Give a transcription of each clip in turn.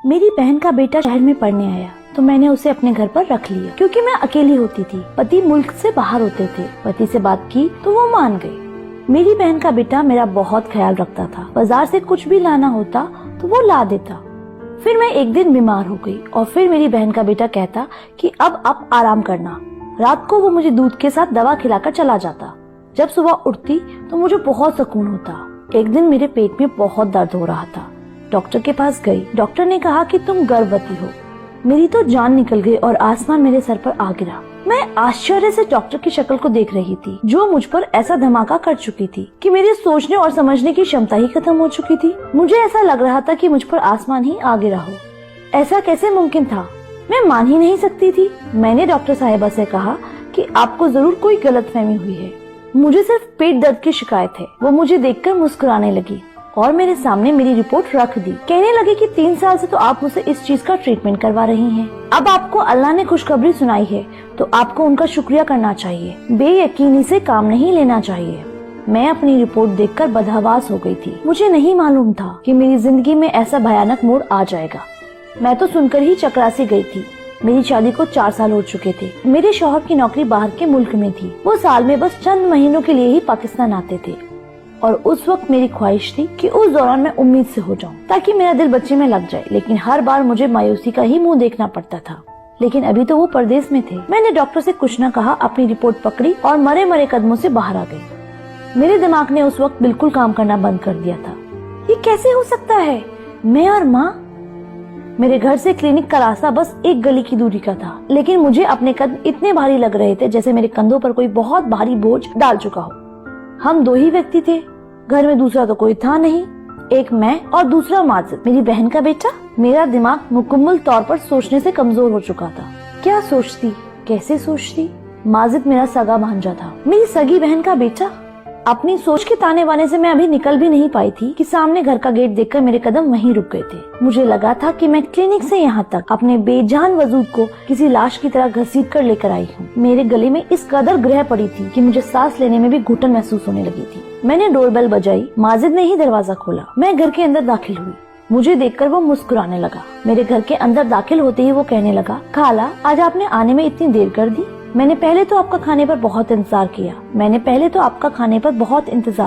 मेरी बहन का बेटा शहर में पढ़ने आया तो मैंने उसे अपने घर पर रख लिया क्योंकि मैं अकेली होती थी। पति मुल्क से बाहर होते थे। पति से बात की तो वो मान गई। मेरी बहन का बेटा मेरा बहुत ख्याल रखता था। बाजार से कुछ भी लाना होता तो वो ला देता। फिर मैं एक दिन बीमार हो गई और फिर मेरी बहन का बेटा कहता कि अब आप आराम करना। रात को वो मुझे दूध के साथ दवा खिलाकर चला जाता। जब सुबह उठती तो मुझे बहुत सुकून होता। एक दिन मेरे पेट में बहुत दर्द हो रहा था। डॉक्टर के पास गई। डॉक्टर ने कहा कि तुम गर्भवती हो। मेरी तो जान निकल गई और आसमान मेरे सर पर आ गिरा। मैं आश्चर्य से डॉक्टर की शक्ल को देख रही थी जो मुझ पर ऐसा धमाका कर चुकी थी कि मेरे सोचने और समझने की क्षमता ही खत्म हो चुकी थी। मुझे ऐसा लग रहा था कि मुझ पर आसमान ही आ गिरा हो। ऐसा कैसे मुमकिन था? मैं मान ही नहीं सकती थी। मैंने डॉक्टर साहिबा से कहा कि आपको जरूर कोई गलतफहमी हुई है। मुझे सिर्फ पेट दर्द की शिकायत है। वो मुझे देखकर मुस्कुराने लगी और मेरे सामने मेरी रिपोर्ट रख दी। कहने लगी कि 3 साल से तो आप मुझसे इस चीज का ट्रीटमेंट करवा रही हैं। अब आपको अल्लाह ने खुशखबरी सुनाई है तो आपको उनका शुक्रिया करना चाहिए। बेयकीनी से काम नहीं लेना चाहिए। मैं अपनी रिपोर्ट देखकर बदहवास हो गई थी। मुझे नहीं मालूम था कि मेरी जिंदगी में ऐसा भयानक मोड़ आ जाएगा। मैं तो सुनकर ही चकरासी गई थी। मेरी शादी को 4 साल हो चुके थे। मेरे शौहर की नौकरी बाहर के मुल्क में थी। वो साल में बस चंद महीनों के लिए ही पाकिस्तान आते थे और उस वक्त मेरी ख्वाहिश थी कि उस दौरान मैं उम्मीद से हो जाऊं ताकि मेरा दिल बच्चे में लग जाए। लेकिन हर बार मुझे मायूसी का ही मुंह देखना पड़ता था। लेकिन अभी तो वो परदेश में थे। मैंने डॉक्टर से कुछ न कहा, अपनी रिपोर्ट पकड़ी और मरे मरे कदमों से बाहर आ गई। मेरे दिमाग ने उस वक्त बिल्कुल काम करना बंद कर दिया था। ये कैसे हो सकता है? मैं और माँ। मेरे घर से क्लिनिक का रास्ता बस 1 गली की दूरी का था, लेकिन मुझे अपने कदम इतने भारी लग रहे थे जैसे मेरे कंधों पर कोई बहुत भारी बोझ डाल चुका हो। हम 2 ही व्यक्ति थे। घर में दूसरा तो कोई था नहीं। एक मैं और दूसरा माजिद, मेरी बहन का बेटा। मेरा दिमाग मुकम्मल तौर पर सोचने से कमजोर हो चुका था। क्या सोचती, कैसे सोचती? माजिद मेरा सगा भांजा था, मेरी सगी बहन का बेटा। अपनी सोच के ताने बाने से मैं अभी निकल भी नहीं पाई थी कि सामने घर का गेट देखकर मेरे कदम वहीं रुक गए थे। मुझे लगा था कि मैं क्लिनिक से यहाँ तक अपने बेजान वजूद को किसी लाश की तरह घसीट कर लेकर आई हूँ। मेरे गले में इस कदर ग्रह पड़ी थी कि मुझे सांस लेने में भी घुटन महसूस होने लगी थी। मैंने डोरबेल बजाई। माजिद ने ही दरवाजा खोला। मैं घर के अंदर दाखिल हुई। मुझे देखकर वो मुस्कुराने लगा। मेरे घर के अंदर दाखिल होते ही वो कहने लगा, खाला आज आपने आने में इतनी देर कर दी। मैंने पहले तो आपका खाने पर बहुत इंतजार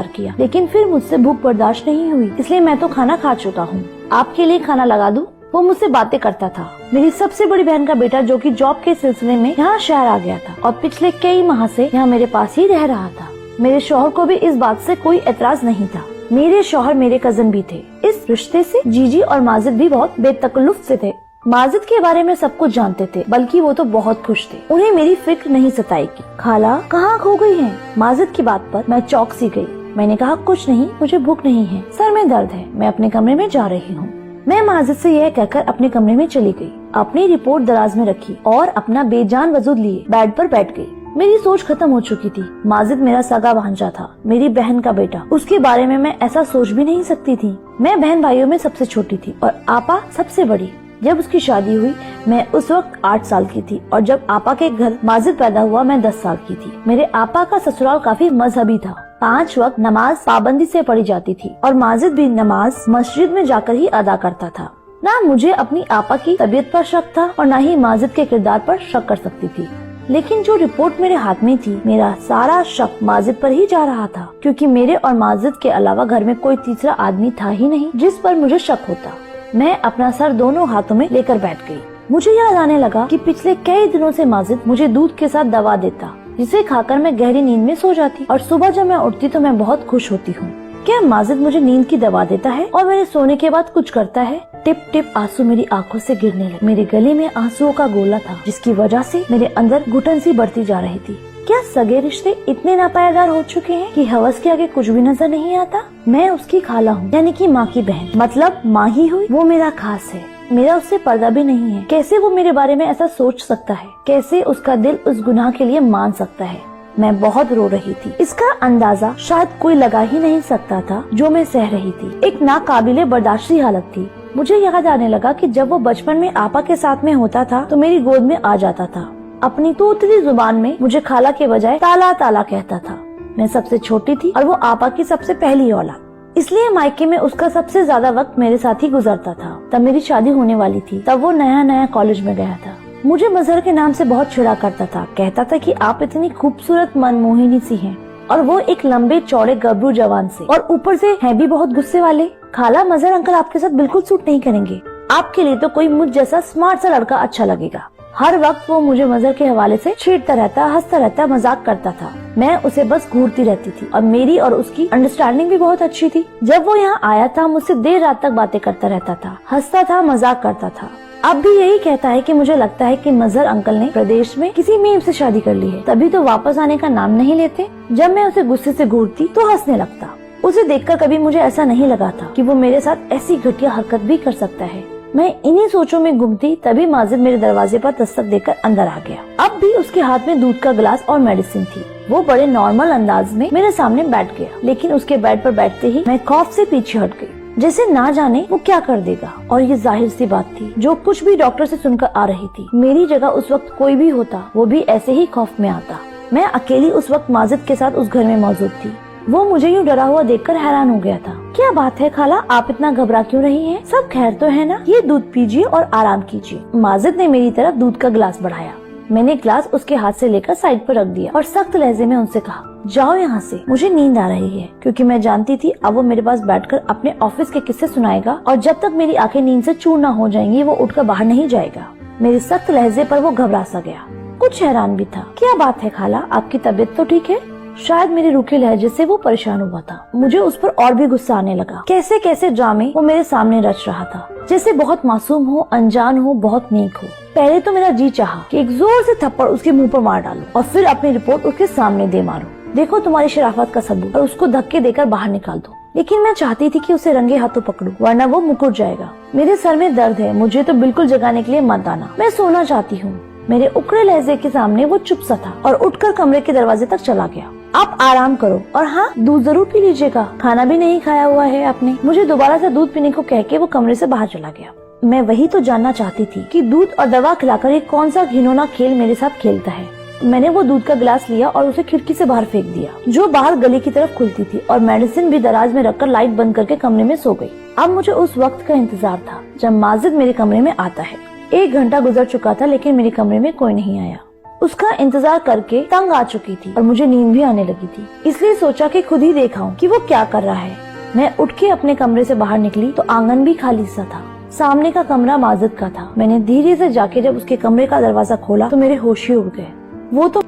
किया लेकिन फिर मुझसे भूख बर्दाश्त नहीं हुई, इसलिए मैं तो खाना खा चुका हूँ। आपके लिए खाना लगा दूँ? वो मुझसे बातें करता था। मेरी सबसे बड़ी बहन का बेटा जो कि जॉब के सिलसिले में यहाँ शहर आ गया था और पिछले कई माह से यहाँ मेरे पास ही रह रहा था। मेरे शौहर को भी इस बात से कोई एतराज नहीं था। मेरे शौहर मेरे कजन भी थे। इस रिश्ते से जीजी और माजिद भी बहुत बेतकल्लुफ से थे। माजिद के बारे में सब कुछ जानते थे, बल्कि वो तो बहुत खुश थे। उन्हें मेरी फिक्र नहीं सताएगी। खाला कहाँ खो गई हैं? माजिद की बात पर मैं चौंक सी गई। मैंने कहा, कुछ नहीं, मुझे भूख नहीं है, सर में दर्द है, मैं अपने कमरे में जा रही हूँ। मैं माजिद से यह कहकर अपने कमरे में चली गई। अपनी रिपोर्ट दराज में रखी और अपना बेजान वजूद लिए बेड पर बैठ गई। मेरी सोच खत्म हो चुकी थी। माजिद मेरा सगा भांजा था, मेरी बहन का बेटा। उसके बारे में मैं ऐसा सोच भी नहीं सकती थी। मैं बहन भाइयों में सबसे छोटी थी और आपा सबसे बड़ी। जब उसकी शादी हुई मैं उस वक्त 8 साल की थी और जब आपा के घर माजिद पैदा हुआ मैं 10 साल की थी। मेरे आपा का ससुराल काफी मजहबी था। 5 वक्त नमाज पाबंदी से पढ़ी जाती थी और माजिद भी नमाज मस्जिद में जाकर ही अदा करता था। ना मुझे अपनी आपा की तबीयत पर शक था और न ही माजिद के किरदार पर शक कर सकती थी। लेकिन जो रिपोर्ट मेरे हाथ में थी, मेरा सारा शक माजिद पर ही जा रहा था, क्योंकि मेरे और माजिद के अलावा घर में कोई तीसरा आदमी था ही नहीं जिस पर मुझे शक होता। मैं अपना सर दोनों हाथों में लेकर बैठ गई। मुझे याद आने लगा कि पिछले कई दिनों से माजिद मुझे दूध के साथ दवा देता, जिसे खाकर मैं गहरी नींद में सो जाती और सुबह जब मैं उठती तो मैं बहुत खुश होती हूँ। क्या माजिद मुझे नींद की दवा देता है और मेरे सोने के बाद कुछ करता है? टिप टिप आंसू मेरी आंखों से गिरने लगे। मेरे गले में आंसुओं का गोला था जिसकी वजह से मेरे अंदर घुटन सी बढ़ती जा रही थी। क्या सगे रिश्ते इतने नापायदार हो चुके हैं कि हवस के आगे कुछ भी नजर नहीं आता? मैं उसकी खाला हूँ, यानी कि माँ की बहन, मतलब माँ ही हुई। वो मेरा खास है, मेरा उससे पर्दा भी नहीं है। कैसे वो मेरे बारे में ऐसा सोच सकता है? कैसे उसका दिल उस गुनाह के लिए मान सकता है? मैं बहुत रो रही थी। इसका अंदाजा शायद कोई लगा ही नहीं सकता था जो मैं सह रही थी। एक नाकाबिले बर्दाश्ती हालत थी। मुझे याद आने लगा कि जब वो बचपन में आपा के साथ में होता था तो मेरी गोद में आ जाता था। अपनी तोतली जुबान में मुझे खाला के बजाय ताला ताला कहता था। मैं सबसे छोटी थी और वो आपा की सबसे पहली औलाद। इसलिए मायके में उसका सबसे ज्यादा वक्त मेरे साथ ही गुजरता था। तब मेरी शादी होने वाली थी, तब वो नया नया कॉलेज में गया था। मुझे मजहर के नाम से बहुत चिढ़ा करता था, कहता था कि आप इतनी खूबसूरत मनमोहिनी सी हैं, और वो एक लंबे चौड़े गबरू जवान से, और ऊपर से हैं भी बहुत गुस्से वाले। खाला, मजहर अंकल आपके साथ बिल्कुल सूट नहीं करेंगे, आपके लिए तो कोई मुझ जैसा स्मार्ट सा लड़का अच्छा लगेगा। हर वक्त वो मुझे मजहर के हवाले से छेड़ता रहता, हंसता रहता, मजाक करता था। मैं उसे बस घूरती रहती थी, और मेरी और उसकी अंडरस्टैंडिंग भी बहुत अच्छी थी। जब वो यहाँ आया था, मुझसे देर रात तक बातें करता रहता था, हंसता था, मजाक करता था। अब भी यही कहता है कि मुझे लगता है कि मजहर अंकल ने प्रदेश में किसी मीम से शादी कर ली है, तभी तो वापस आने का नाम नहीं लेते। जब मैं उसे गुस्से से घूरती तो हंसने लगता। उसे देखकर कभी मुझे ऐसा नहीं लगा था कि वो मेरे साथ ऐसी घटिया हरकत भी कर सकता है। मैं इन्हीं सोचों में गुम थी, तभी माजिद मेरे दरवाजे पर दस्तक देकर अंदर आ गया। अब भी उसके हाथ में दूध का गिलास और मेडिसिन थी। वो बड़े नॉर्मल अंदाज में मेरे सामने बैठ गया, लेकिन उसके बेड पर बैठते ही मैं खौफ से पीछे हट गई, जैसे ना जाने वो क्या कर देगा। और ये जाहिर सी बात थी, जो कुछ भी डॉक्टर से सुनकर आ रही थी। मेरी जगह उस वक्त कोई भी होता, वो भी ऐसे ही खौफ में आता। मैं अकेली उस वक्त माजिद के साथ उस घर में मौजूद थी। वो मुझे यूँ डरा हुआ देखकर हैरान हो गया था। क्या बात है खाला, आप इतना घबरा क्यों रही हैं? सब खैर तो है ना? ये दूध पीजिए और आराम कीजिए। माजिद ने मेरी तरफ दूध का गिलास बढ़ाया। मैंने गिलास उसके हाथ से लेकर साइड पर रख दिया और सख्त लहजे में उनसे कहा, जाओ यहाँ से, मुझे नींद आ रही है। क्योंकि मैं जानती थी अब वो मेरे पास बैठकर अपने ऑफिस के किस्से सुनाएगा, और जब तक मेरी आंखें नींद से चूर न हो जाएंगी वो उठकर बाहर नहीं जाएगा। मेरे सख्त लहजे पर वो घबरा सा गया, कुछ हैरान भी था। क्या बात है खाला, आपकी तबीयत तो ठीक है? शायद मेरे रूखे लहजे से वो परेशान हुआ था। मुझे उस पर और भी गुस्सा आने लगा। कैसे कैसे ड्रामे वो मेरे सामने रच रहा था, जैसे बहुत मासूम हो, अनजान हो, बहुत नेक हो। पहले तो मेरा जी चाहा कि एक जोर से थप्पड़ उसके मुंह पर मार डालूं और फिर अपनी रिपोर्ट उसके सामने दे मारूं। देखो तुम्हारी शराफत का सबूत, और उसको धक्के देकर बाहर निकाल दो। लेकिन मैं चाहती थी कि उसे रंगे हाथों पकड़ूं, वरना वो मुकर जाएगा। मेरे सर में दर्द है, मुझे तो बिल्कुल जगाने के लिए मत आना, मैं सोना चाहती हूँ। मेरे उकड़े लहजे के सामने वो चुप सा था और उठकर कमरे के दरवाजे तक चला गया। आप आराम करो, और हाँ, दूध जरूर पी लीजिएगा, खाना भी नहीं खाया हुआ है आपने। मुझे दोबारा से दूध पीने को कह के वो कमरे से बाहर चला गया। मैं वही तो जानना चाहती थी कि दूध और दवा खिलाकर ये कौन सा घिनौना खेल मेरे साथ खेलता है। मैंने वो दूध का गिलास लिया और उसे खिड़की से बाहर फेंक दिया, जो बाहर गली की तरफ खुलती थी, और मेडिसिन भी दराज में रखकर लाइट बंद करके कमरे में सो गई। अब मुझे उस वक्त का इंतजार था जब माजिद मेरे कमरे में आता है। 1 घंटा गुजर चुका था, लेकिन मेरे कमरे में कोई नहीं आया। उसका इंतजार करके तंग आ चुकी थी और मुझे नींद भी आने लगी थी, इसलिए सोचा कि खुद ही देखाऊं कि वो क्या कर रहा है। मैं उठ के अपने कमरे से बाहर निकली तो आंगन भी खाली सा था। सामने का कमरा माजिद का था। मैंने धीरे से जाके जब उसके कमरे का दरवाजा खोला तो मेरे होश ही उड़ गए। वो तो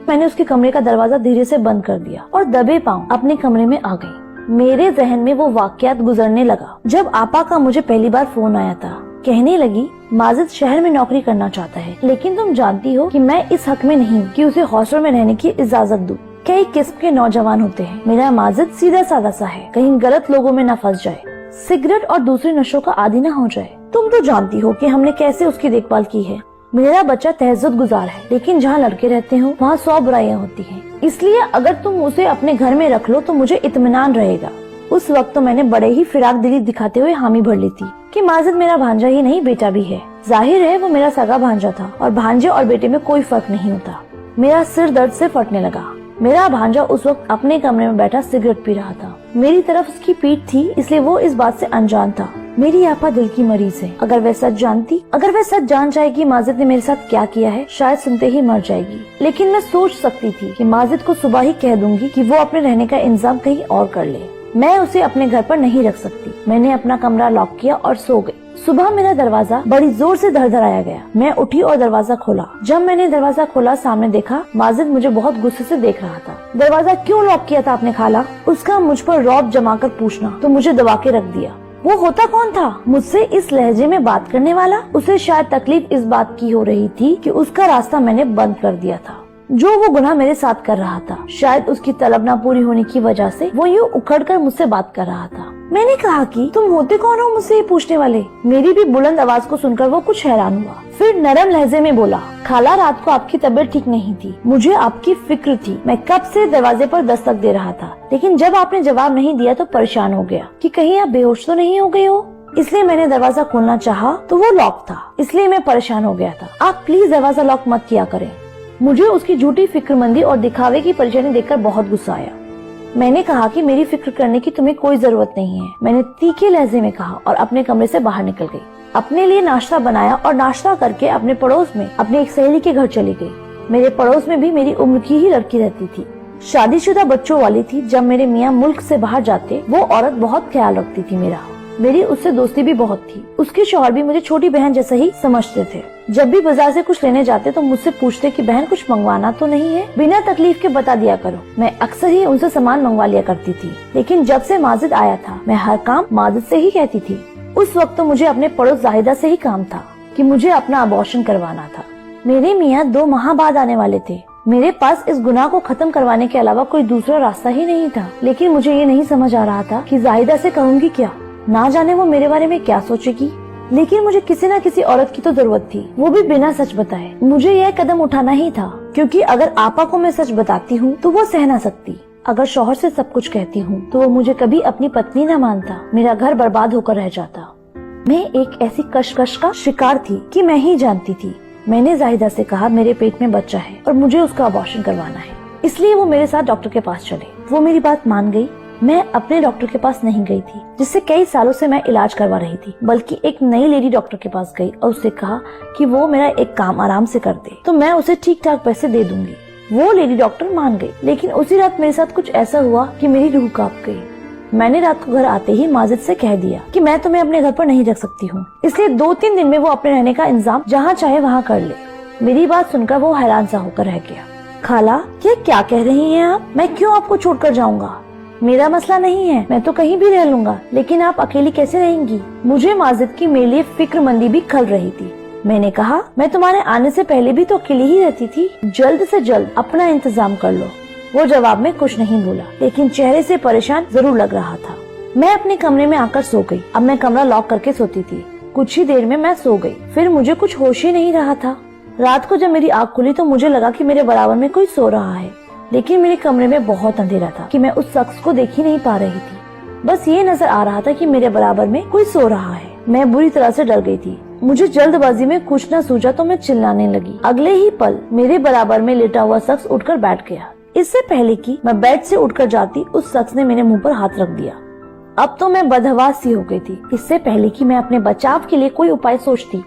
मैंने उसके कमरे का दरवाजा धीरे से बंद कर दिया और दबे पांव अपने कमरे में आ गई। मेरे जहन में वो वाकयात गुजरने लगा जब आपा का मुझे पहली बार फोन आया था। कहने लगी, माजिद शहर में नौकरी करना चाहता है, लेकिन तुम जानती हो कि मैं इस हक में नहीं हूँ कि उसे हॉस्टल में रहने की इजाजत दूं। कई किस्म के नौजवान होते हैं, मेरा माजिद सीधा साधा सा है, कहीं गलत लोगों में न फंस जाए, सिगरेट और दूसरे नशों का आदी न हो जाए। तुम तो जानती हो कि हमने कैसे उसकी देखभाल की है। मेरा बच्चा तहज्जुद गुजार है, लेकिन जहाँ लड़के रहते हो वहाँ 100 बुराइयाँ होती हैं। इसलिए अगर तुम उसे अपने घर में रख लो तो मुझे इत्मीनान रहेगा। उस वक्त तो मैंने बड़े ही फिराक दिली दिखाते हुए हामी भर ली थी कि माजिद मेरा भांजा ही नहीं बेटा भी है। जाहिर है वो मेरा सगा भांजा था और भांजे और बेटे में कोई फर्क नहीं होता। मेरा सिर दर्द से फटने लगा। मेरा भांजा उस वक्त अपने कमरे में बैठा सिगरेट पी रहा था। मेरी तरफ उसकी पीठ थी, इसलिए वो इस बात से अनजान था। मेरी आपा दिल की मरीज है। अगर वह सच जान जाएगी माजिद ने मेरे साथ क्या किया है, शायद सुनते ही मर जाएगी। लेकिन मैं सोच सकती थी कि माजिद को सुबह ही कह दूंगी कि वो अपने रहने का इंतजाम कहीं और कर ले। मैं उसे अपने घर पर नहीं रख सकती। मैंने अपना कमरा लॉक किया और सो गई। सुबह मेरा दरवाजा बड़ी जोर से धड़धड़ाया गया। मैं उठी और दरवाजा खोला। जब मैंने दरवाजा खोला, सामने देखा माजिद मुझे बहुत गुस्से से देख रहा था। दरवाजा क्यों लॉक किया था आपने खाला? उसका मुझ पर रौब जमाकर पूछना तो मुझे दबा के रख दिया। वो होता कौन था? मुझसे इस लहजे में बात करने वाला? उसे शायद तकलीफ इस बात की हो रही थी कि उसका रास्ता मैंने बंद कर दिया था, जो वो गुनाह मेरे साथ कर रहा था। शायद उसकी तलब ना पूरी होने की वजह से वो यूँ उखड़कर मुझसे बात कर रहा था। मैंने कहा कि तुम होते कौन हो मुझसे ये पूछने वाले? मेरी भी बुलंद आवाज को सुनकर वो कुछ हैरान हुआ। फिर नरम लहजे में बोला, खाला रात को आपकी तबीयत ठीक नहीं थी, मुझे आपकी फिक्र थी। मैं कब से दरवाजे पर दस्तक दे रहा था, लेकिन जब आपने जवाब नहीं दिया तो परेशान हो गया कि कहीं आप बेहोश तो नहीं हो गए हो। इसलिए मैंने दरवाजा खोलना चाहा तो वो लॉक था, इसलिए मैं परेशान हो गया था। आप प्लीज दरवाजा लॉक मत किया करें। मुझे उसकी झूठी फिक्रमंदी और दिखावे की परेशानी देखकर बहुत गुस्सा आया। मैंने कहा कि मेरी फिक्र करने की तुम्हें कोई जरूरत नहीं है, मैंने तीखे लहजे में कहा और अपने कमरे से बाहर निकल गई। अपने लिए नाश्ता बनाया और नाश्ता करके अपने पड़ोस में अपनी एक सहेली के घर चली गई। मेरे पड़ोस में भी मेरी उम्र की ही लड़की रहती थी, शादीशुदा बच्चों वाली थी। जब मेरे मियाँ मुल्क से बाहर जाते वो औरत बहुत ख्याल रखती थी मेरी उससे दोस्ती भी बहुत थी। उसके शौहर भी मुझे छोटी बहन जैसा ही समझते थे। जब भी बाजार से कुछ लेने जाते तो मुझसे पूछते कि बहन कुछ मंगवाना तो नहीं है, बिना तकलीफ के बता दिया करो। मैं अक्सर ही उनसे सामान मंगवा लिया करती थी, लेकिन जब से माजिद आया था मैं हर काम माजिद से ही कहती थी। उस वक्त तो मुझे अपने पड़ोस जाहिदा से ही काम था कि मुझे अपना अबॉर्शन करवाना था। मेरे मियाँ 2 माह बाद आने वाले थे। मेरे पास इस गुनाह को खत्म करवाने के अलावा कोई दूसरा रास्ता ही नहीं था, लेकिन मुझे ये नहीं समझ आ रहा था कि जाहिदा से कहूँगी क्या। ना जाने वो मेरे बारे में क्या सोचेगी, लेकिन मुझे किसी न किसी औरत की तो जरूरत थी, वो भी बिना सच बताए। मुझे यह कदम उठाना ही था, क्योंकि अगर आपा को मैं सच बताती हूँ तो वो सह ना सकती। अगर शौहर से सब कुछ कहती हूँ तो वो मुझे कभी अपनी पत्नी न मानता, मेरा घर बर्बाद होकर रह जाता। मैं एक ऐसी कशकश का शिकार थी कि मैं ही जानती थी। मैंने जाहिदा से कहा मेरे पेट में बच्चा है और मुझे उसका अबॉर्शन करवाना है, इसलिए वो मेरे साथ डॉक्टर के पास चले। वो मेरी बात मान गई। मैं अपने डॉक्टर के पास नहीं गई थी जिससे कई सालों से मैं इलाज करवा रही थी, बल्कि एक नई लेडी डॉक्टर के पास गई और उससे कहा कि वो मेरा एक काम आराम से कर दे तो मैं उसे ठीक ठाक पैसे दे दूंगी। वो लेडी डॉक्टर मान गई, लेकिन उसी रात मेरे साथ कुछ ऐसा हुआ कि मेरी रूह कांप गई। मैंने रात को घर आते ही माजिद से कह दिया कि मैं तुम्हें अपने घर पर नहीं रख सकती हूँ, इसलिए 2-3 दिन में वो अपने रहने का इंतजाम जहाँ चाहे वहाँ कर ले। मेरी बात सुनकर वो हैरान सा होकर रह गया। खाला, ये क्या कह रही हैं आप? मैं क्यों आपको छोड़कर जाऊंगा? मेरा मसला नहीं है, मैं तो कहीं भी रह लूंगा, लेकिन आप अकेली कैसे रहेंगी? मुझे माजिद की मेरे लिए फिक्रमंदी भी खल रही थी। मैंने कहा मैं तुम्हारे आने से पहले भी तो अकेली ही रहती थी, जल्द से जल्द अपना इंतजाम कर लो। वो जवाब में कुछ नहीं बोला, लेकिन चेहरे से परेशान जरूर लग रहा था। मैं अपने कमरे में आकर सो गई। अब मैं कमरा लॉक करके सोती थी। कुछ ही देर में मैं सो गई, फिर मुझे कुछ होश ही नहीं रहा था। रात को जब मेरी आँख खुली तो मुझे लगा कि मेरे बराबर में कोई सो रहा है, लेकिन मेरे कमरे में बहुत अंधेरा था कि मैं उस शख्स को देख ही नहीं पा रही थी। बस ये नजर आ रहा था कि मेरे बराबर में कोई सो रहा है। मैं बुरी तरह से डर गई थी। मुझे जल्दबाजी में कुछ न सूझा तो मैं चिल्लाने लगी। अगले ही पल मेरे बराबर में लेटा हुआ शख्स उठकर बैठ गया। इससे पहले कि मैं बेड से उठकर जाती, उस शख्स ने मेरे मुंह पर हाथ रख दिया। अब तो मैं बदहवास सी हो गई थी। इससे पहले कि मैं अपने बचाव के लिए कोई उपाय सोचती,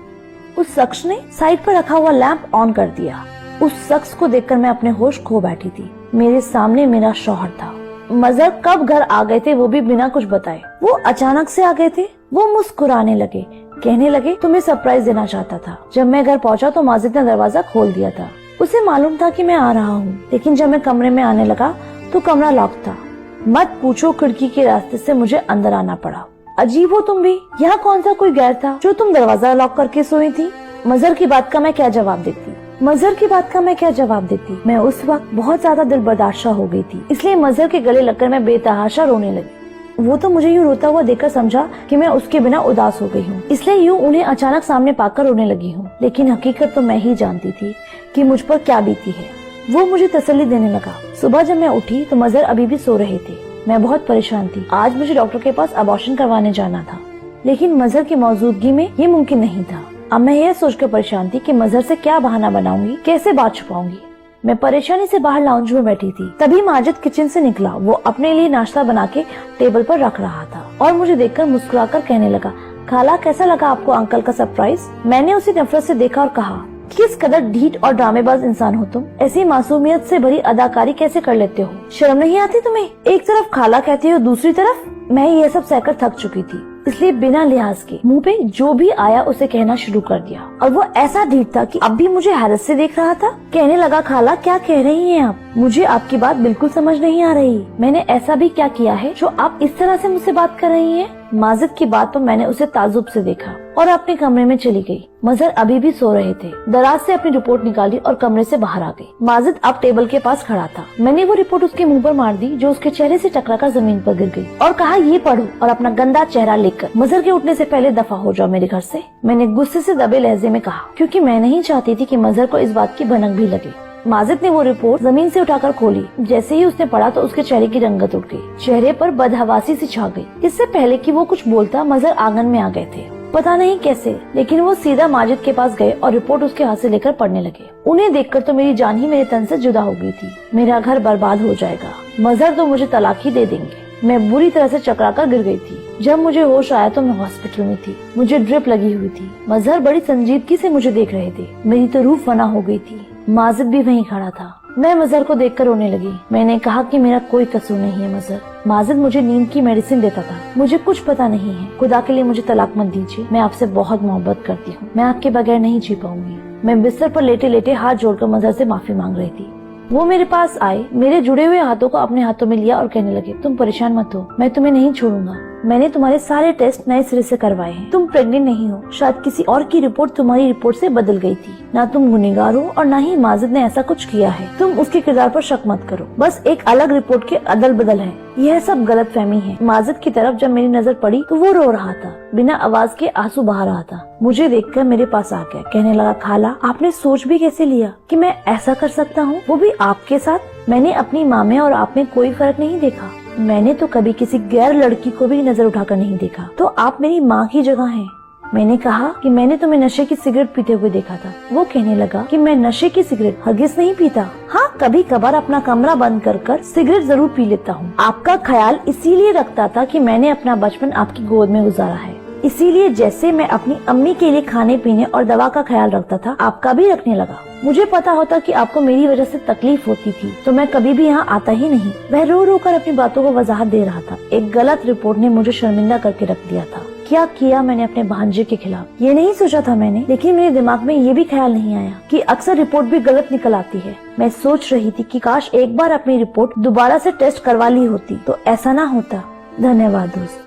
उस शख्स ने साइड पर रखा हुआ लैंप ऑन कर दिया। उस शख्स को देखकर मैं अपने होश खो बैठी थी। मेरे सामने मेरा शौहर था। मजहर कब घर आ गए थे वो भी बिना कुछ बताए। वो अचानक से आ गए थे। वो मुस्कुराने लगे, कहने लगे तुम्हें सरप्राइज देना चाहता था। जब मैं घर पहुंचा तो माजिद ने दरवाजा खोल दिया था। उसे मालूम था कि मैं आ रहा हूँ, लेकिन जब मैं कमरे में आने लगा तो कमरा लॉक था। मत पूछो, खिड़की के रास्ते से मुझे अंदर आना पड़ा। अजीब हो तुम भी, यहाँ कौन सा कोई गैर था जो तुम दरवाजा लॉक करके सोई थी? मजहर की बात का मैं क्या जवाब देती? मैं उस वक्त बहुत ज्यादा दिल बर्दाश्त हो गई थी, इसलिए मजहर के गले लगकर मैं बेतहाशा रोने लगी। वो तो मुझे यूँ रोता हुआ देखकर समझा कि मैं उसके बिना उदास हो गई हूँ, इसलिए यूँ उन्हें अचानक सामने पाकर रोने लगी हूँ। लेकिन हकीकत तो मैं ही जानती थी कि मुझ पर क्या बीती है। वो मुझे तसल्ली देने लगा। सुबह जब मैं उठी तो मजहर अभी भी सो रहे थे। मैं बहुत परेशान थी। आज मुझे डॉक्टर के पास अबॉर्शन करवाने जाना था, लेकिन मजहर की मौजूदगी में ये मुमकिन नहीं था। अब मैं यह सोचकर परेशान थी कि मजहर से क्या बहाना बनाऊंगी, कैसे बात छुपाऊंगी। मैं परेशानी से बाहर लाउंज में बैठी थी। तभी माजिद किचन से निकला। वो अपने लिए नाश्ता बना के टेबल पर रख रहा था और मुझे देखकर मुस्कुराकर कहने लगा, खाला कैसा लगा आपको अंकल का सरप्राइज? मैंने उसे नफरत से देखा और कहा, किस कदर ढीठ और ड्रामेबाज इंसान हो तुम। ऐसी मासूमियत से भरी अदाकारी कैसे कर लेते हो? शर्म नहीं आती तुम्हें? एक तरफ खाला कहते हो, दूसरी तरफ। मैं ये सब सहकर थक चुकी थी, इसलिए बिना लिहाज के मुंह पे जो भी आया उसे कहना शुरू कर दिया। और वो ऐसा ढीठ था कि अब भी मुझे हैरत से देख रहा था। कहने लगा, खाला क्या कह रही हैं आप? मुझे आपकी बात बिल्कुल समझ नहीं आ रही। मैंने ऐसा भी क्या किया है जो आप इस तरह से मुझसे बात कर रही हैं? माजिद की बात पर मैंने उसे ताजुब से देखा और अपने कमरे में चली गई। मजहर अभी भी सो रहे थे। दराज से अपनी रिपोर्ट निकाली और कमरे से बाहर आ गई। माजिद अब टेबल के पास खड़ा था। मैंने वो रिपोर्ट उसके मुंह पर मार दी, जो उसके चेहरे से टकराकर जमीन पर गिर गई, और कहा, ये पढ़ो और अपना गंदा चेहरा लिखकर मजहर के उठने से पहले दफा हो जाओ मेरे घर से। मैंने गुस्से से दबे लहजे में कहा, क्योंकि मैं नहीं चाहती थी कि मजहर को इस बात की भनक भी लगे। माजिद ने वो रिपोर्ट जमीन से उठाकर खोली। जैसे ही उसने पढ़ा तो उसके चेहरे की रंगत उठ गई। चेहरे पर बदहवासी सी छा गई। इससे पहले कि वो कुछ बोलता, मजहर आंगन में आ गए थे। पता नहीं कैसे, लेकिन वो सीधा माजिद के पास गए और रिपोर्ट उसके हाथ से लेकर पढ़ने लगे। उन्हें देखकर तो मेरी जान ही मेरे तन से जुदा हो गई थी। मेरा घर बर्बाद हो जाएगा, मजहर तो मुझे तलाक ही दे देंगे। मैं बुरी तरह से चकरा कर गिर गई थी। जब मुझे होश आया तो मैं हॉस्पिटल में थी। मुझे ड्रिप लगी हुई थी। मजहर बड़ी संजीदगी से मुझे देख रहे थे। मेरी तो रूह फना हो गई थी। माजिद भी वहीं खड़ा था। मैं मजहर को देखकर रोने लगी। मैंने कहा कि मेरा कोई कसूर नहीं है मजहर। माजिद मुझे नींद की मेडिसिन देता था। मुझे कुछ पता नहीं है। खुदा के लिए मुझे तलाक मत दीजिए। मैं आपसे बहुत मोहब्बत करती हूँ। मैं आपके बगैर नहीं जी पाऊंगी। मैं बिस्तर पर लेटे लेटे हाथ जोड़कर मजहर से माफी मांग रही थी। वो मेरे पास आए, मेरे जुड़े हुए हाथों को अपने हाथों में लिया और कहने लगे, तुम परेशान मत हो, मैं तुम्हें नहीं छोड़ूंगा। मैंने तुम्हारे सारे टेस्ट नए सिरे से करवाए हैं। तुम प्रेग्नेंट नहीं हो। शायद किसी और की रिपोर्ट तुम्हारी रिपोर्ट से बदल गई थी। ना तुम गुनहगार हो और ना ही माजिद ने ऐसा कुछ किया है। तुम उसके किरदार पर शक मत करो। बस एक अलग रिपोर्ट के अदल बदल है। यह सब गलतफहमी है। माजिद की तरफ जब मेरी नजर पड़ी तो वो रो रहा था, बिना आवाज के आंसू बहा रहा था। मुझे देखकर मेरे पास आ गया, कहने लगा, खाला आपने सोच भी कैसे लिया कि मैं ऐसा कर सकता हूँ, वो भी आपके साथ। मैंने अपनी माँ में और आप में कोई फर्क नहीं देखा। मैंने तो कभी किसी गैर लड़की को भी नजर उठाकर नहीं देखा। तो आप मेरी माँ की जगह हैं। मैंने कहा कि मैंने तुम्हें नशे की सिगरेट पीते हुए देखा था। वो कहने लगा कि मैं नशे की सिगरेट हरगिज नहीं पीता। हाँ, कभी कभार अपना कमरा बंद कर सिगरेट जरूर पी लेता हूँ। आपका ख्याल इसीलिए रखता था कि मैंने अपना बचपन आपकी गोद में गुजारा है। इसीलिए जैसे मैं अपनी अम्मी के लिए खाने पीने और दवा का ख्याल रखता था, आपका भी रखने लगा। मुझे पता होता कि आपको मेरी वजह से तकलीफ होती थी तो मैं कभी भी यहाँ आता ही नहीं। वह रो रो कर अपनी बातों को वजाहत दे रहा था। एक गलत रिपोर्ट ने मुझे शर्मिंदा करके रख दिया था। क्या किया मैंने अपने भांजे के खिलाफ, ये नहीं सोचा था मैंने। लेकिन मेरे दिमाग में ये भी ख्याल नहीं आया कि अक्सर रिपोर्ट भी गलत निकल आती है। मैं सोच रही थी कि काश एक बार अपनी रिपोर्ट दोबारा से टेस्ट करवा ली होती तो ऐसा ना होता। धन्यवाद दोस्त।